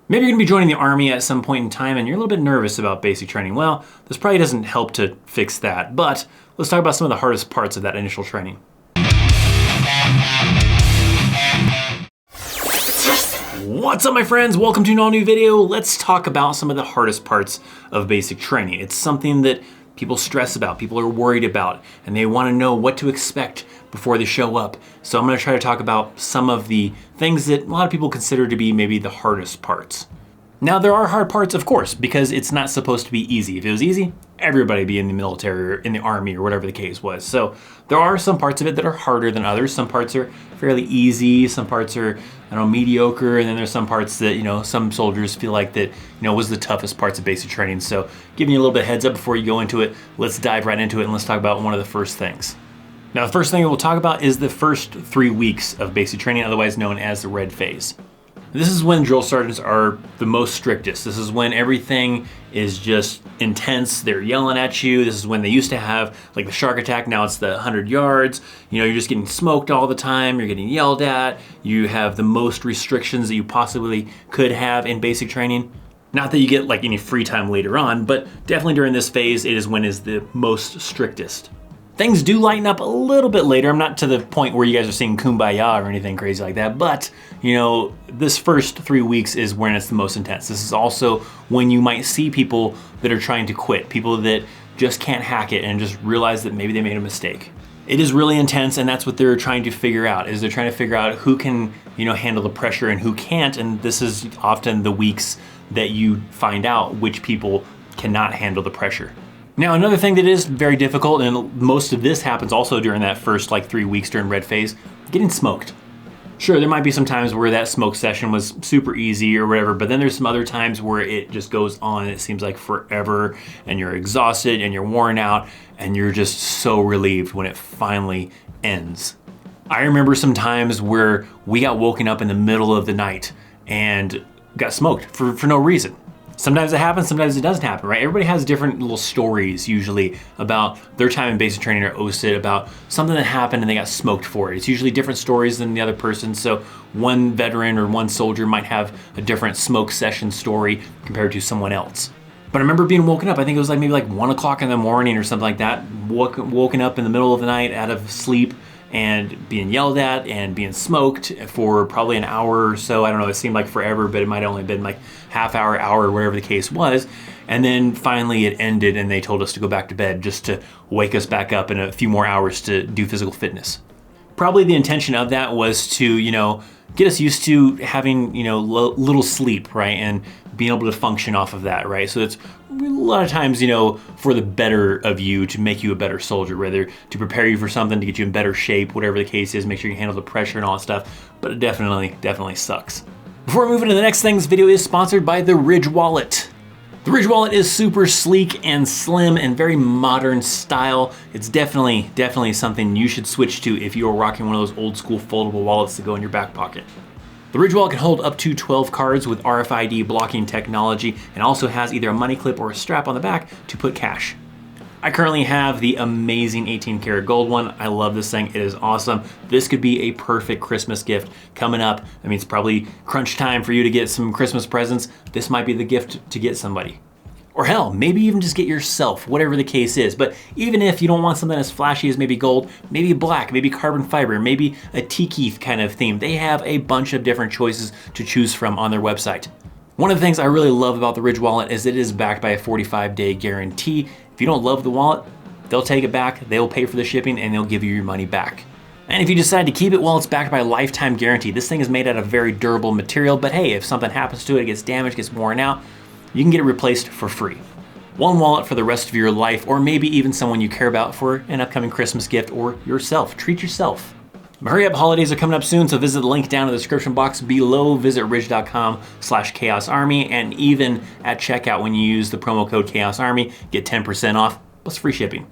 Maybe you're gonna be joining the Army at some point in time and you're a little bit nervous about basic training. Well, this probably doesn't help to fix that, but let's talk about some of the hardest parts of that initial training. What's up, my friends? Welcome to an all new video. Let's talk about some of the hardest parts of basic training. It's something that people stress about, people are worried about, and they wanna know what to expect before they show up. So I'm gonna try to talk about some of the things that a lot of people consider to be maybe the hardest parts. Now, there are hard parts, of course, because it's not supposed to be easy. If it was easy, everybody would be in the military or in the Army or whatever the case was. So there are some parts of it that are harder than others. Some parts are fairly easy, some parts are, mediocre, and then there's some parts that, some soldiers feel like that, was the toughest parts of basic training. So giving you a little bit of heads up before you go into it, let's dive right into it and let's talk about one of the first things. Now, the first thing we'll talk about is the first 3 weeks of basic training, otherwise known as the red phase. This is when drill sergeants are the most strictest. This is when everything is just intense. They're yelling at you. This is when they used to have like the shark attack. Now it's the 100 yards. You're just getting smoked all the time. You're getting yelled at. You have the most restrictions that you possibly could have in basic training. Not that you get like any free time later on, but definitely during this phase, it is when it is the most strictest. Things do lighten up a little bit later. I'm not to the point where you guys are singing Kumbaya or anything crazy like that, but this first 3 weeks is when it's the most intense. This is also when you might see people that are trying to quit, people that just can't hack it and just realize that maybe they made a mistake. It is really intense, and that's what they're trying to figure out, is they're trying to figure out who can, handle the pressure and who can't, and this is often the weeks that you find out which people cannot handle the pressure. Now, another thing that is very difficult, and most of this happens also during that first 3 weeks during red phase, getting smoked. Sure, there might be some times where that smoke session was super easy or whatever, but then there's some other times where it just goes on and it seems like forever and you're exhausted and you're worn out and you're just so relieved when it finally ends. I remember some times where we got woken up in the middle of the night and got smoked for no reason. Sometimes it happens, sometimes it doesn't happen, right? Everybody has different little stories usually about their time in basic training or OSIT, about something that happened and they got smoked for it. It's usually different stories than the other person. So one veteran or one soldier might have a different smoke session story compared to someone else. But I remember being woken up, I think it was maybe 1 o'clock in the morning or something like that, woken up in the middle of the night out of sleep and being yelled at and being smoked for probably an hour or so. I don't know, it seemed like forever, but it might have only been half hour, whatever the case was. And then finally it ended and they told us to go back to bed just to wake us back up in a few more hours to do physical fitness. Probably the intention of that was to, get us used to having, little sleep, right? And being able to function off of that, right? So it's a lot of times, for the better of you, to make you a better soldier, whether to prepare you for something, to get you in better shape, whatever the case is, make sure you handle the pressure and all that stuff. But it definitely sucks. Before we move into the next thing, this video is sponsored by the Ridge Wallet. The Ridge Wallet is super sleek and slim and very modern style. It's definitely something you should switch to if you are rocking one of those old school foldable wallets that go in your back pocket. The Ridge Wallet can hold up to 12 cards with RFID blocking technology and also has either a money clip or a strap on the back to put cash. I currently have the amazing 18 karat gold one. I love this thing, it is awesome. This could be a perfect Christmas gift coming up. I mean, it's probably crunch time for you to get some Christmas presents. This might be the gift to get somebody. Or hell, maybe even just get yourself, whatever the case is. But even if you don't want something as flashy as maybe gold, maybe black, maybe carbon fiber, maybe a tiki kind of theme, they have a bunch of different choices to choose from on their website. One of the things I really love about the Ridge Wallet is it is backed by a 45-day guarantee. If you don't love the wallet, they'll take it back, they'll pay for the shipping, and they'll give you your money back. And if you decide to keep it, well, it's backed by a lifetime guarantee. This thing is made out of very durable material, but hey, if something happens to it, it gets damaged, gets worn out, you can get it replaced for free. One wallet for the rest of your life, or maybe even someone you care about for an upcoming Christmas gift, or yourself. Treat yourself. Hurry up, holidays are coming up soon, so visit the link down in the description box below. Visit ridge.com/chaosarmy, and even at checkout, when you use the promo code chaosarmy, get 10% off plus free shipping.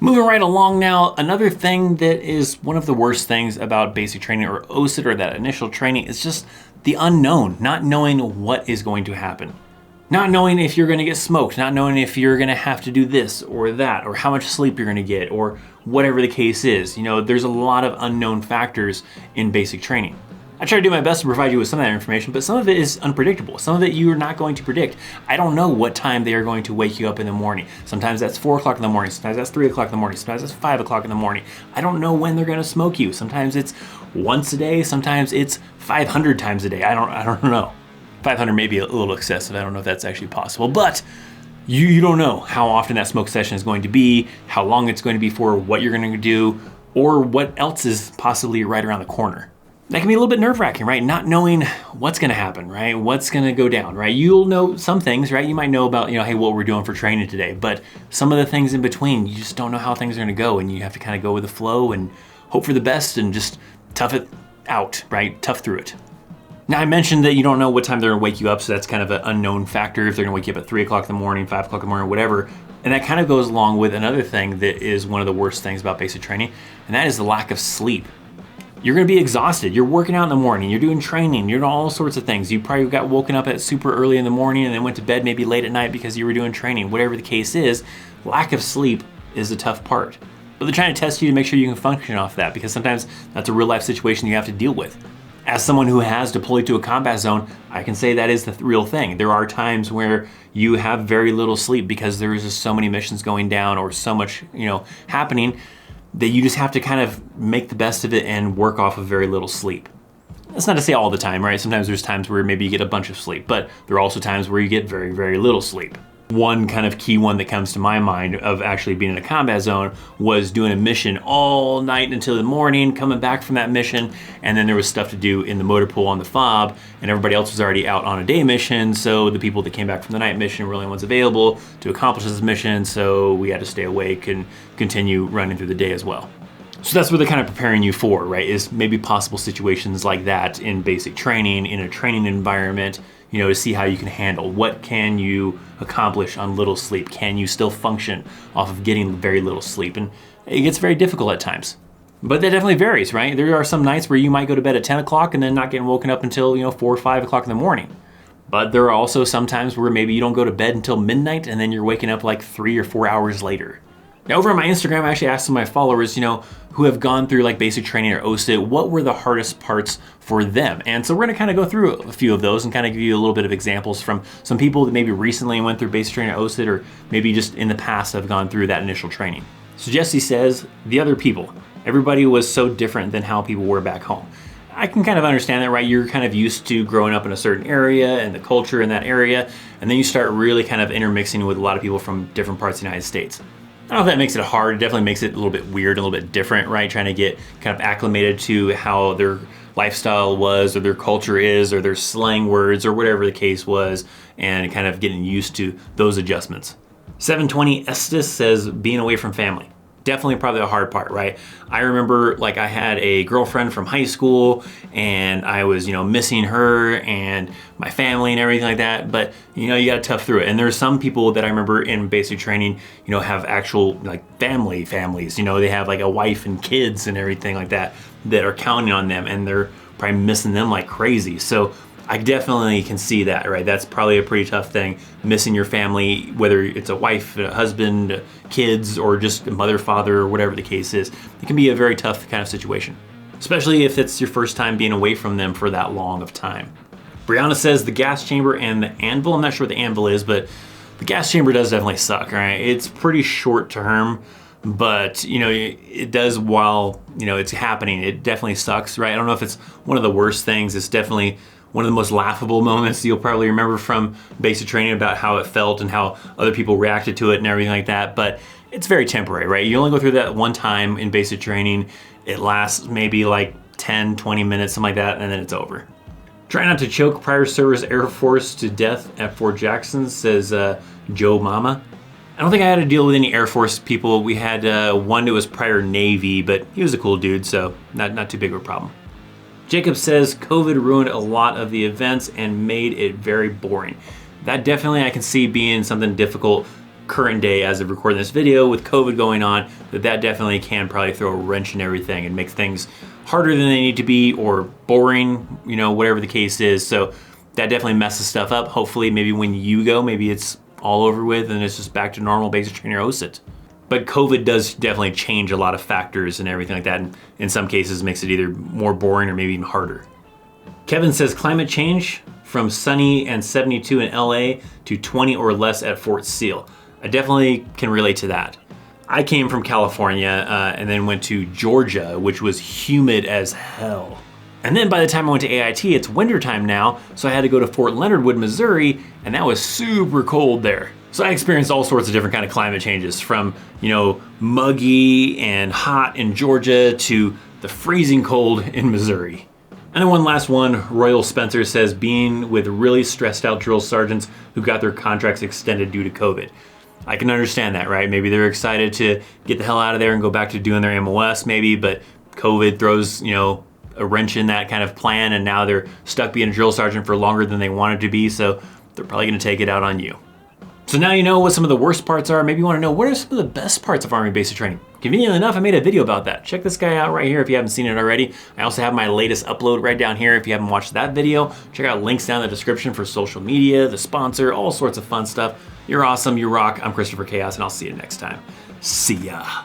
Moving right along now, another thing that is one of the worst things about basic training or OSIT or that initial training is just the unknown, not knowing what is going to happen. Not knowing if you're gonna get smoked, not knowing if you're gonna have to do this or that, or how much sleep you're gonna get, or whatever the case is. There's a lot of unknown factors in basic training. I try to do my best to provide you with some of that information, but some of it is unpredictable. Some of it you are not going to predict. I don't know what time they are going to wake you up in the morning. Sometimes that's 4 o'clock in the morning, sometimes that's 3 o'clock in the morning, sometimes that's 5 o'clock in the morning. I don't know when they're gonna smoke you. Sometimes it's once a day, sometimes it's 500 times a day. I don't know. 500 may be a little excessive. I don't know if that's actually possible, but you don't know how often that smoke session is going to be, how long it's going to be for, what you're gonna do, or what else is possibly right around the corner. That can be a little bit nerve-wracking, right? Not knowing what's gonna happen, right? What's gonna go down, right? You'll know some things, right? You might know about, hey, what we're doing for training today, but some of the things in between, you just don't know how things are gonna go, and you have to kind of go with the flow and hope for the best and just tough it out, right? Tough through it. Now, I mentioned that you don't know what time they're gonna wake you up, so that's kind of an unknown factor, if they're gonna wake you up at 3 o'clock in the morning, 5 o'clock in the morning, whatever. And that kind of goes along with another thing that is one of the worst things about basic training, and that is the lack of sleep. You're gonna be exhausted. You're working out in the morning, you're doing training, you're doing all sorts of things. You probably got woken up at super early in the morning and then went to bed maybe late at night because you were doing training. Whatever the case is, lack of sleep is the tough part. But they're trying to test you to make sure you can function off that, because sometimes that's a real life situation you have to deal with. As someone who has deployed to a combat zone, I can say that is the real thing. There are times where you have very little sleep because there's just so many missions going down or so much, happening, that you just have to kind of make the best of it and work off of very little sleep. That's not to say all the time, right? Sometimes there's times where maybe you get a bunch of sleep, but there are also times where you get very, very little sleep. One kind of key one that comes to my mind of actually being in a combat zone was doing a mission all night until the morning, coming back from that mission, and then there was stuff to do in the motor pool on the fob, and everybody else was already out on a day mission, so the people that came back from the night mission were the only ones available to accomplish this mission, so we had to stay awake and continue running through the day as well. So that's what they're kind of preparing you for, right? Is maybe possible situations like that in basic training, in a training environment, to see how you can handle. What can you accomplish on little sleep? Can you still function off of getting very little sleep? And it gets very difficult at times. But that definitely varies, right? There are some nights where you might go to bed at 10 o'clock and then not getting woken up until 4 or 5 o'clock in the morning. But there are also some times where maybe you don't go to bed until midnight and then you're waking up like 3 or 4 hours later. Now, over on my Instagram, I actually asked some of my followers, who have gone through like basic training or OSIT, what were the hardest parts for them? And so we're gonna kind of go through a few of those and kind of give you a little bit of examples from some people that maybe recently went through basic training or OSIT, or maybe just in the past have gone through that initial training. So Jesse says, the other people. Everybody was so different than how people were back home. I can kind of understand that, right? You're kind of used to growing up in a certain area and the culture in that area, and then you start really kind of intermixing with a lot of people from different parts of the United States. I don't know if that makes it hard. It definitely makes it a little bit weird, a little bit different, right? Trying to get kind of acclimated to how their lifestyle was, or their culture is, or their slang words, or whatever the case was, and kind of getting used to those adjustments. 720 Estes says, being away from family. Definitely probably the hard part, right? I remember like I had a girlfriend from high school and I was, missing her and my family and everything like that. But, you gotta tough through it. And there's some people that I remember in basic training, have actual like families, they have like a wife and kids and everything like that are counting on them, and they're probably missing them like crazy. So I definitely can see that, right? That's probably a pretty tough thing, missing your family, whether it's a wife, a husband, kids, or just a mother, father, or whatever the case is. It can be a very tough kind of situation, especially if it's your first time being away from them for that long of time. Brianna says the gas chamber and the anvil. I'm not sure what the anvil is, but the gas chamber does definitely suck, right? It's pretty short term, but it does while it's happening. It definitely sucks, right? I don't know if it's one of the worst things. It's definitely one of the most laughable moments you'll probably remember from basic training, about how it felt and how other people reacted to it and everything like that. But it's very temporary, right? You only go through that one time in basic training. It lasts maybe like 10, 20 minutes, something like that, and then it's over. Try not to choke prior service Air Force to death at Fort Jackson, says Joe Mama. I don't think I had to deal with any Air Force people. We had one that was prior Navy, but he was a cool dude, so not too big of a problem. Jacob says COVID ruined a lot of the events and made it very boring. That definitely I can see being something difficult current day as of recording this video with COVID going on, that definitely can probably throw a wrench in everything and make things harder than they need to be, or boring, whatever the case is. So that definitely messes stuff up. Hopefully maybe when you go, maybe it's all over with and it's just back to normal basic training or OSIT. But COVID does definitely change a lot of factors and everything like that, and in some cases makes it either more boring or maybe even harder. Kevin says climate change from sunny and 72 in LA to 20 or less at Fort Seal. I definitely can relate to that. I came from California and then went to Georgia, which was humid as hell. And then by the time I went to AIT, it's wintertime now, so I had to go to Fort Leonard Wood, Missouri, and that was super cold there. So I experienced all sorts of different kind of climate changes, from, muggy and hot in Georgia to the freezing cold in Missouri. And then one last one, Royal Spencer says being with really stressed out drill sergeants who got their contracts extended due to COVID. I can understand that, right? Maybe they're excited to get the hell out of there and go back to doing their MOS maybe, but COVID throws, a wrench in that kind of plan, and now they're stuck being a drill sergeant for longer than they wanted to be, so they're probably gonna take it out on you. So now you know what some of the worst parts are. Maybe you wanna know what are some of the best parts of Army basic training. Conveniently enough, I made a video about that. Check this guy out right here if you haven't seen it already. I also have my latest upload right down here if you haven't watched that video. Check out links down in the description for social media, the sponsor, all sorts of fun stuff. You're awesome, you rock. I'm ThatChrisChaos, and I'll see you next time. See ya.